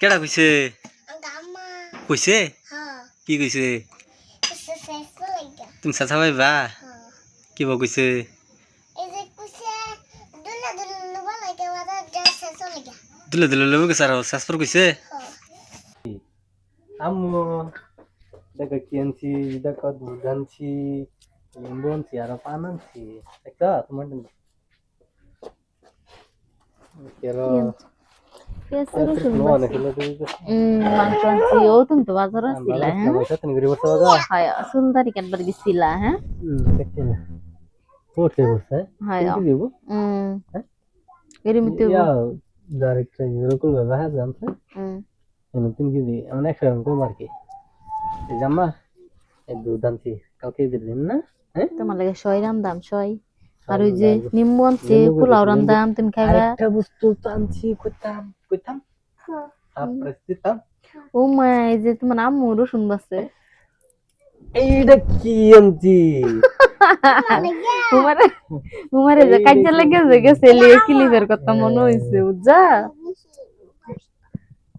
কেডা কইছে গাম্মা কইছে হ্যাঁ কি কইছে এক্সারসাইজ লাগা তুমি সাথা ভাইবা হ্যাঁ কি কইছে এই যে কুছে দুলা দুলা বলাইকে ওটা এক্সারসাইজ লাগা দুলে দুলে লবে কে সারা সাসপর কইছে হ্যাঁ আম্মু দেখা কি আনছি দেখা দুধ আনছি লেম্বু আনছি আর পান আনছি একটা তোমার কেরো মাংস আনছি ও তুমি তো বাজার আসছিলা হ্যাঁ হয় সুন্দরী কাটবার গেছিলা হ্যাঁ পড়তে বসে হয় কিন্তু দিব এরমিতে ডাইরেক্ট এরকম ব্যবহার জানছে তিন কেজি মানে 100 গ্রাম কম আর কি জামা এক দুধ আনছি কালকে দিন না হ্যাঁ তোমার লাগে 100 গ্রাম দাম 100 আর ওই যে নিম্বু আনছি পোলাও রান্দাম তুমি খাইবা একটা বস্তু আনছি কইতাম তারপরে দিতাম ও মা এই যে তোমার আম্মু রসুন বাসে এইটা কি আনছি তোমারে যে কাজে লাগে যে গেছে লিয়ে ক্লিপের কথা মনে হইছে বুঝা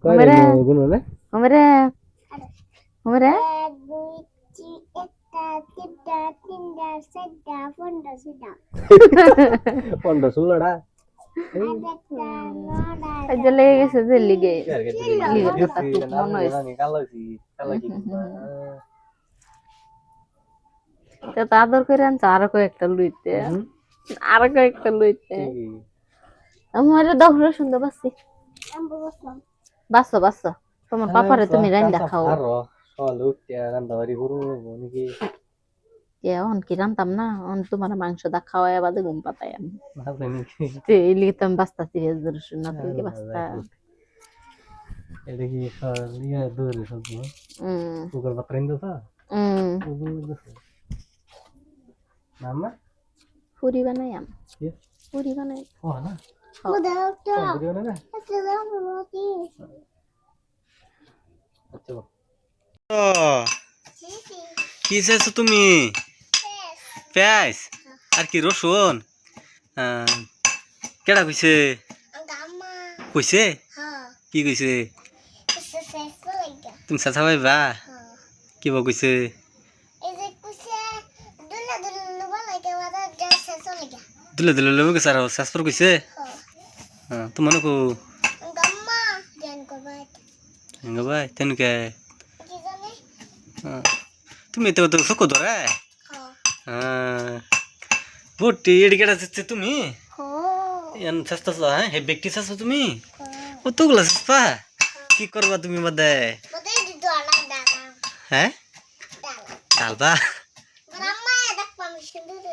কয়রে গুলো না আমারে আমারে 1 2 3 পন্ডা সুলড়া কাজে লেগে গেছে যে লিগে লিগের কথা খুব মনে হইছে তো আদর করে আনছে আরো কয়েকটা লইতে আমার দশ সুন্দর বাসি বাসো বাসো তোমার পাপারে তুমি রান্না খাও এখন কি রান্তাম না তোমার মাংস দা খাওয়াই বাদে ঘুম পাতাই আমি লিগে তো আমি বাস্তাছি রসুন না তুমি বাস্তা এটা কি ইয়া দূরে সবজি কুকার পাত্র ইন্দো তা মামা পুরি বানাই আম কি পুরি বানাই ও না দাও তো পুরি বানাই না আচ্ছা দাও রুটি আচ্ছা ও কি চাইছো তুমি পেঁয়াজ আর কি রসুন কেডা কইছে গাম্মা কইছে হ্যাঁ কি কইছে এক্সারসাইজ লাগা তুমি সাথা ভাইবা হ্যাঁ কি কইছে এই যে কুছে দুলা দুলা বলাইকে ওটা এক্সারসাইজ লাগা দুলে দুলে লবে কে সারা সাসপর কইছে হ্যাঁ তোমার কো গাম্মা জান করবা ভাই তেনকে কি জানে তুমি তো সকো ধরে হ্যাঁ বুটি এডি কেডা দিতে তুমি হো এন সস্তা হ্যাঁ হে ব্যক্তি সস্তা তুমি কতগুলা সস্তা কি করবা তুমি বাদে বদে দিতো আলা দাদা হ্যাঁ ডালবা গাম্মা দেখ পারমিশন দিতে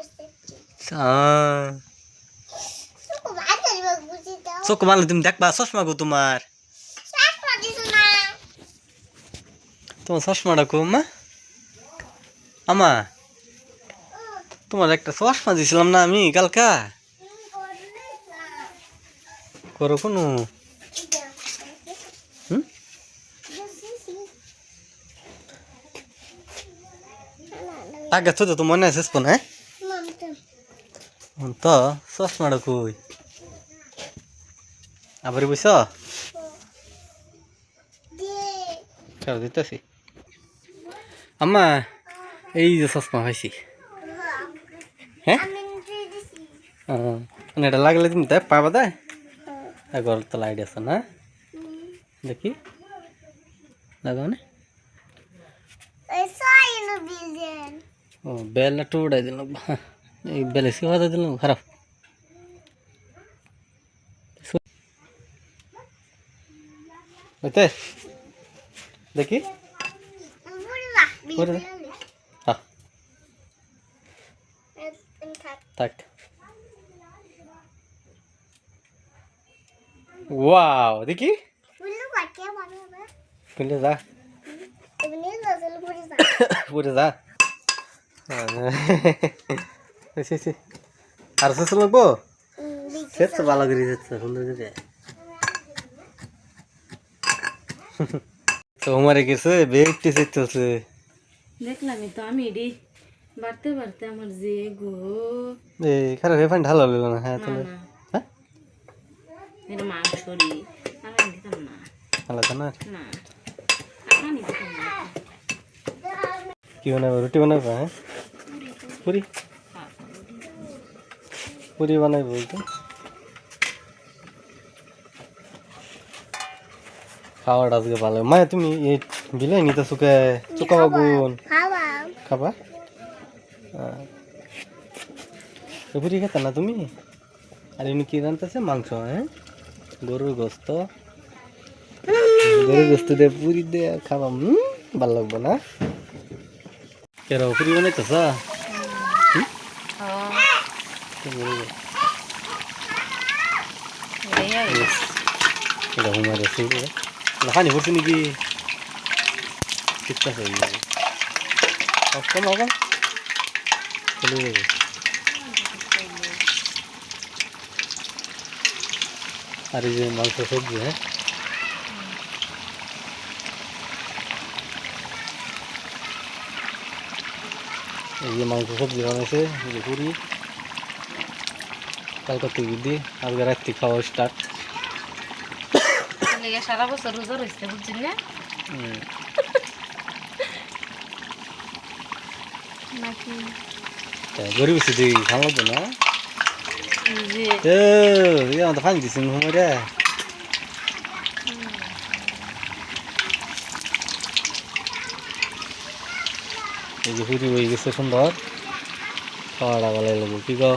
সুকো বাজার বুঝি দাও চোখ মারলে তুমি দেখবা চশমা গো তোমার সাপড়া দিছো না তোমার চশমাটা কো মা আমা তোমার একটা চশমা দিছিলাম না আমি কালকা করো কোনো আগে তো মনে আছে হ্যাঁ তো চশমাটা কই আবার বুঝছ কারো দিতেছি আম্মা এই যে চশমা হয়েছি হ্যাঁ এটা লাগলে তুমি দেখ পাবা দে ঘর তো লাইট আছে না দেখি লাগাও না ও বেল একটু উড়াই দিল এই বেলে সি হওয়া দিল খারাপ বুঝতে দেখি থাক ওয়াও দেখি খুলে যা পুরে যা আর শেষ লাগবো শেষ ভালো করে যাচ্ছে সুন্দর করে তোমারে গেছে বেগটি চেয়েছে দেখলামই তো আমি এডি বাড়তে বাড়তে আমার যে গো এই খারাপ রেফাইন্ড ঢালা হলো না হ্যাঁ তাহলে হ্যাঁ এটা মাংসরি আমি দিতাম না আলাদা না না আনি দিতে কি বানাবো রুটি বানাবো হ্যাঁ পুরি পুরি বানাবো বলতো খাওয়াটা আজকে ভালো মায়া তুমি এই বিলাই নিতে সুকে চুকা বাগুন খাওয়া খাবা পুরি খেতে না তুমি আর এমনি কি জানতেছে মাংস হ্যাঁ গরুর গোস্ত দিয়ে পুরি দিয়ে খাবা ভালো লাগবে না কেন পুরি বানাইতেছ এটা হুমার আছে খানি পড়ছে নাকি ঠিক আছে কম হবে চলে যাবে আর এই যে মাংস সবজি হ্যাঁ এই যে মাংস সবজি বানাইছে এই যে পুরি কালকাতা গিয়ে আজকে রাত্রি খাওয়া স্টার্ট সারা বছর রোজা রয়েছে বুঝছেন না নাকি গরিব সিদ্ধি খাওয়া লাগবে না আমাদের ফানি দিচ্ছেন হুমারে এই যে পুরি হয়ে গেছে সুন্দর খাওয়াটা ভালো লাগবে কি গো